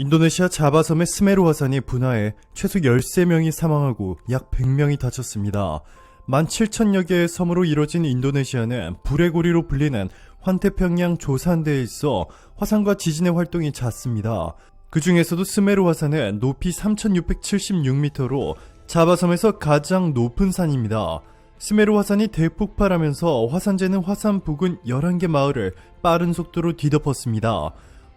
인도네시아 자바섬의 스메루 화산이 분화해 최소 13명이 사망하고 약 100명이 다쳤습니다. 17,000여 개의 섬으로 이뤄진 인도네시아는 불의 고리로 불리는 환태평양 조산대에 있어 화산과 지진의 활동이 잦습니다. 그 중에서도 스메루 화산은 높이 3,676m로 자바섬에서 가장 높은 산입니다. 스메루 화산이 대폭발하면서 화산재는 화산 부근 11개 마을을 빠른 속도로 뒤덮었습니다.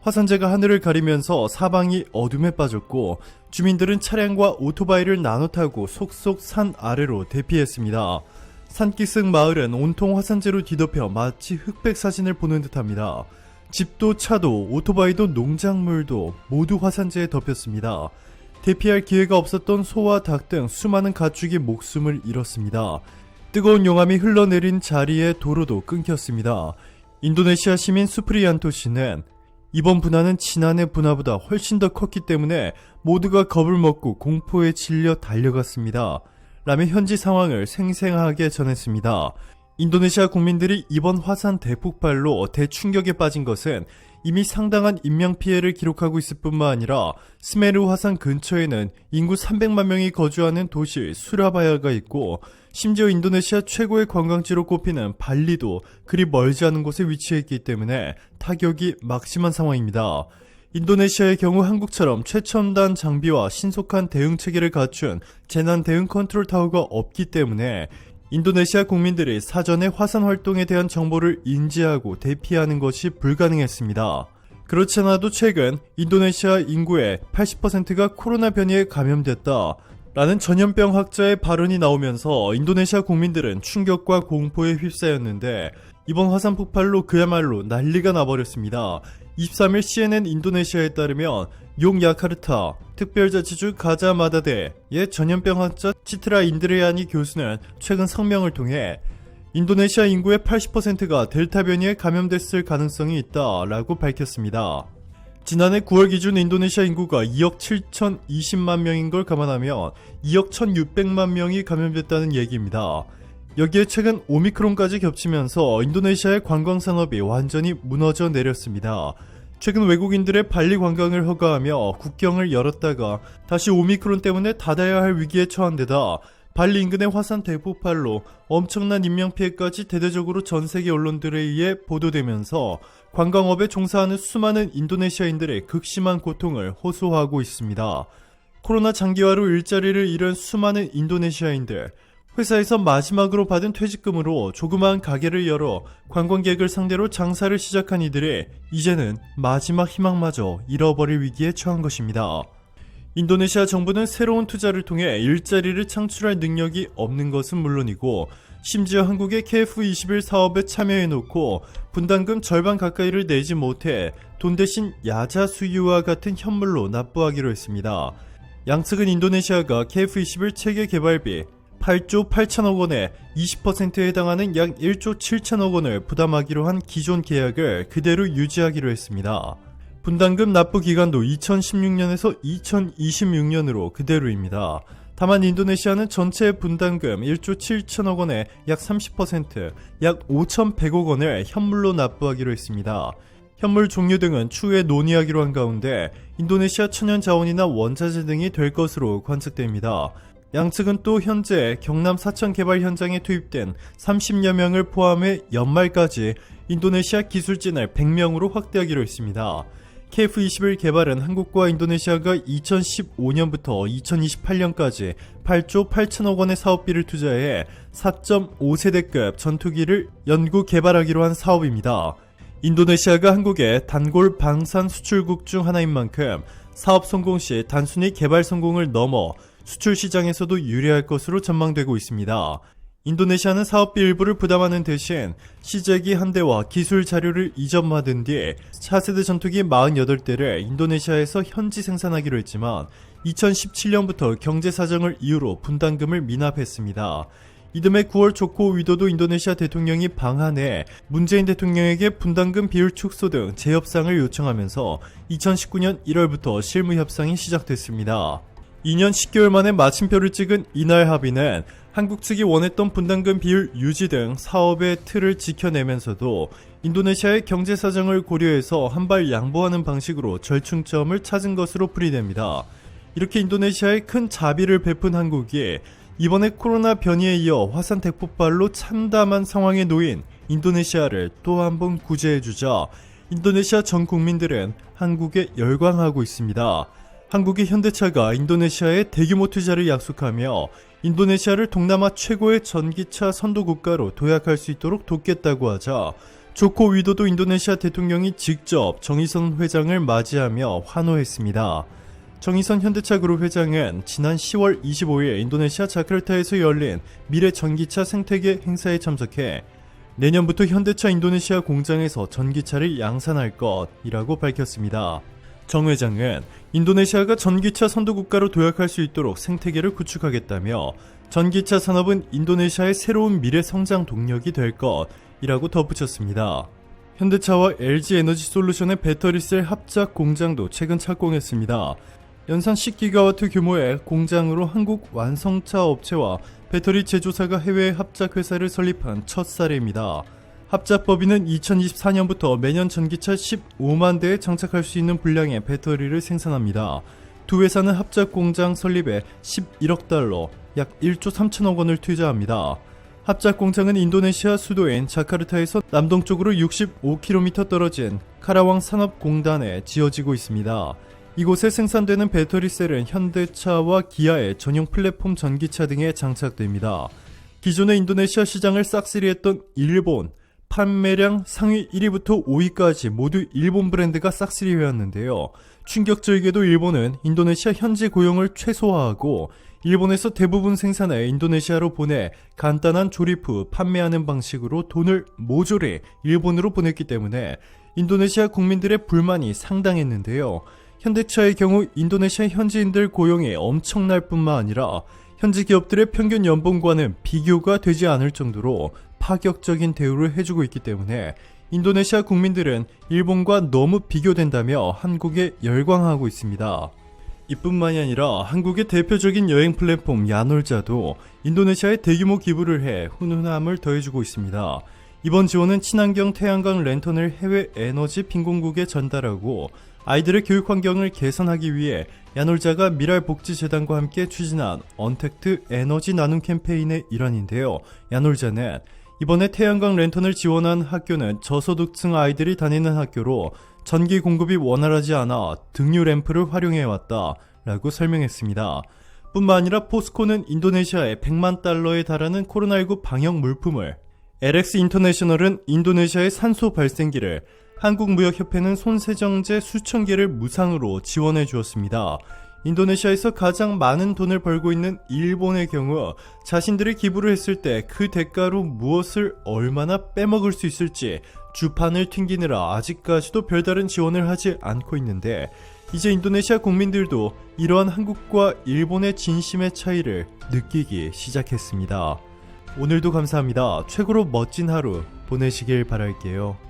화산재가 하늘을 가리면서 사방이 어둠에 빠졌고 주민들은 차량과 오토바이를 나눠 타고 속속 산 아래로 대피했습니다. 산기슭 마을은 온통 화산재로 뒤덮여 마치 흑백 사진을 보는 듯합니다. 집도 차도 오토바이도 농작물도 모두 화산재에 덮였습니다. 대피할 기회가 없었던 소와 닭 등 수많은 가축이 목숨을 잃었습니다. 뜨거운 용암이 흘러내린 자리에 도로도 끊겼습니다. 인도네시아 시민 수프리안토 씨는 이번 분화는 지난해 분화보다 훨씬 더 컸기 때문에 모두가 겁을 먹고 공포에 질려 달려갔습니다. 라며 현지 상황을 생생하게 전했습니다. 인도네시아 국민들이 이번 화산 대폭발로 대충격에 빠진 것은 이미 상당한 인명피해를 기록하고 있을 뿐만 아니라 스메루 화산 근처에는 인구 300만 명이 거주하는 도시 수라바야가 있고 심지어 인도네시아 최고의 관광지로 꼽히는 발리도 그리 멀지 않은 곳에 위치해 있기 때문에 타격이 막심한 상황입니다. 인도네시아의 경우 한국처럼 최첨단 장비와 신속한 대응 체계를 갖춘 재난 대응 컨트롤 타워가 없기 때문에 인도네시아 국민들이 사전에 화산 활동에 대한 정보를 인지하고 대피하는 것이 불가능했습니다. 그렇지 않아도 최근 인도네시아 인구의 80%가 코로나 변이에 감염됐다 라는 전염병 학자의 발언이 나오면서 인도네시아 국민들은 충격과 공포에 휩싸였는데 이번 화산 폭발로 그야말로 난리가 나버렸습니다. 23일 CNN 인도네시아에 따르면 용야카르타 특별자치주 가자마다데의 전염병 학자 치트라 인드레야니 교수는 최근 성명을 통해 인도네시아 인구의 80%가 델타 변이에 감염됐을 가능성이 있다라고 밝혔습니다. 지난해 9월 기준 인도네시아 인구가 2억 7,020만 명인 걸 감안하면 2억 1,600만 명이 감염됐다는 얘기입니다. 여기에 최근 오미크론까지 겹치면서 인도네시아의 관광산업이 완전히 무너져 내렸습니다. 최근 외국인들의 발리 관광을 허가하며 국경을 열었다가 다시 오미크론 때문에 닫아야 할 위기에 처한 데다 발리 인근의 화산 대폭발로 엄청난 인명피해까지 대대적으로 전세계 언론들에 의해 보도되면서 관광업에 종사하는 수많은 인도네시아인들의 극심한 고통을 호소하고 있습니다. 코로나 장기화로 일자리를 잃은 수많은 인도네시아인들, 회사에서 마지막으로 받은 퇴직금으로 조그마한 가게를 열어 관광객을 상대로 장사를 시작한 이들이 이제는 마지막 희망마저 잃어버릴 위기에 처한 것입니다. 인도네시아 정부는 새로운 투자를 통해 일자리를 창출할 능력이 없는 것은 물론이고 심지어 한국의 KF21 사업에 참여해놓고 분담금 절반 가까이를 내지 못해 돈 대신 야자 수유와 같은 현물로 납부하기로 했습니다. 양측은 인도네시아가 KF21 체계 개발비 8조 8천억 원에 20%에 해당하는 약 1조 7천억 원을 부담하기로 한 기존 계약을 그대로 유지하기로 했습니다. 분담금 납부 기간도 2016년에서 2026년으로 그대로입니다. 다만 인도네시아는 전체 분담금 1조 7천억 원의 약 30%, 약 5,100억 원을 현물로 납부하기로 했습니다. 현물 종류 등은 추후에 논의하기로 한 가운데 인도네시아 천연자원이나 원자재 등이 될 것으로 관측됩니다. 양측은 또 현재 경남 사천 개발 현장에 투입된 30여 명을 포함해 연말까지 인도네시아 기술진을 100명으로 확대하기로 했습니다. KF21 개발은 한국과 인도네시아가 2015년부터 2028년까지 8조 8천억 원의 사업비를 투자해 4.5세대급 전투기를 연구 개발하기로 한 사업입니다. 인도네시아가 한국의 단골 방산 수출국 중 하나인 만큼 사업 성공 시 단순히 개발 성공을 넘어 수출 시장에서도 유리할 것으로 전망되고 있습니다. 인도네시아는 사업비 일부를 부담하는 대신 시제기 한 대와 기술 자료를 이전받은 뒤 차세대 전투기 48대를 인도네시아에서 현지 생산하기로 했지만 2017년부터 경제 사정을 이유로 분담금을 미납했습니다. 이듬해 9월 조코 위도도 인도네시아 대통령이 방한해 문재인 대통령에게 분담금 비율 축소 등 재협상을 요청하면서 2019년 1월부터 실무 협상이 시작됐습니다. 2년 10개월 만에 마침표를 찍은 이날 합의는 한국 측이 원했던 분담금 비율 유지 등 사업의 틀을 지켜내면서도 인도네시아의 경제 사정을 고려해서 한 발 양보하는 방식으로 절충점을 찾은 것으로 풀이됩니다. 이렇게 인도네시아에 큰 자비를 베푼 한국이 이번에 코로나 변이에 이어 화산 대폭발로 참담한 상황에 놓인 인도네시아를 또 한 번 구제해주자 인도네시아 전 국민들은 한국에 열광하고 있습니다. 한국의 현대차가 인도네시아에 대규모 투자를 약속하며 인도네시아를 동남아 최고의 전기차 선도 국가로 도약할 수 있도록 돕겠다고 하자 조코 위도도 인도네시아 대통령이 직접 정의선 회장을 맞이하며 환호했습니다. 정의선 현대차그룹 회장은 지난 10월 25일 인도네시아 자카르타에서 열린 미래 전기차 생태계 행사에 참석해 내년부터 현대차 인도네시아 공장에서 전기차를 양산할 것이라고 밝혔습니다. 정 회장은 인도네시아가 전기차 선도국가로 도약할 수 있도록 생태계를 구축하겠다며 전기차 산업은 인도네시아의 새로운 미래 성장 동력이 될 것이라고 덧붙였습니다. 현대차와 LG에너지솔루션의 배터리셀 합작 공장도 최근 착공했습니다. 연산 10기가와트 규모의 공장으로 한국 완성차 업체와 배터리 제조사가 해외 합작 회사를 설립한 첫 사례입니다. 합작법인은 2024년부터 매년 전기차 15만 대에 장착할 수 있는 분량의 배터리를 생산합니다. 두 회사는 합작 공장 설립에 11억 달러, 약 1조 3천억 원을 투자합니다. 합작 공장은 인도네시아 수도인 자카르타에서 남동쪽으로 65km 떨어진 카라왕 산업공단에 지어지고 있습니다. 이곳에 생산되는 배터리셀은 현대차와 기아의 전용 플랫폼 전기차 등에 장착됩니다. 기존의 인도네시아 시장을 싹쓸이했던 일본, 판매량 상위 1위부터 5위까지 모두 일본 브랜드가 싹쓸이되었는데요. 충격적이게도 일본은 인도네시아 현지 고용을 최소화하고 일본에서 대부분 생산해 인도네시아로 보내 간단한 조립 후 판매하는 방식으로 돈을 모조리 일본으로 보냈기 때문에 인도네시아 국민들의 불만이 상당했는데요. 현대차의 경우 인도네시아 현지인들 고용이 엄청날 뿐만 아니라 현지 기업들의 평균 연봉과는 비교가 되지 않을 정도로 파격적인 대우를 해주고 있기 때문에 인도네시아 국민들은 일본과 너무 비교된다며 한국에 열광하고 있습니다. 이뿐만이 아니라 한국의 대표적인 여행 플랫폼 야놀자도 인도네시아에 대규모 기부를 해 훈훈함을 더해주고 있습니다. 이번 지원은 친환경 태양광 랜턴을 해외 에너지 빈곤국에 전달하고 아이들의 교육 환경을 개선하기 위해 야놀자가 미랄복지재단과 함께 추진한 언택트 에너지 나눔 캠페인의 일환인데요. 야놀자는 이번에 태양광 랜턴을 지원한 학교는 저소득층 아이들이 다니는 학교로 전기 공급이 원활하지 않아 등유 램프를 활용해왔다 라고 설명했습니다. 뿐만 아니라 포스코는 인도네시아에 100만 달러에 달하는 코로나19 방역 물품을, LX 인터내셔널은 인도네시아의 산소 발생기를, 한국무역협회는 손세정제 수천 개를 무상으로 지원해 주었습니다. 인도네시아에서 가장 많은 돈을 벌고 있는 일본의 경우 자신들이 기부를 했을 때 그 대가로 무엇을 얼마나 빼먹을 수 있을지 주판을 튕기느라 아직까지도 별다른 지원을 하지 않고 있는데 이제 인도네시아 국민들도 이러한 한국과 일본의 진심의 차이를 느끼기 시작했습니다. 오늘도 감사합니다. 최고로 멋진 하루 보내시길 바랄게요.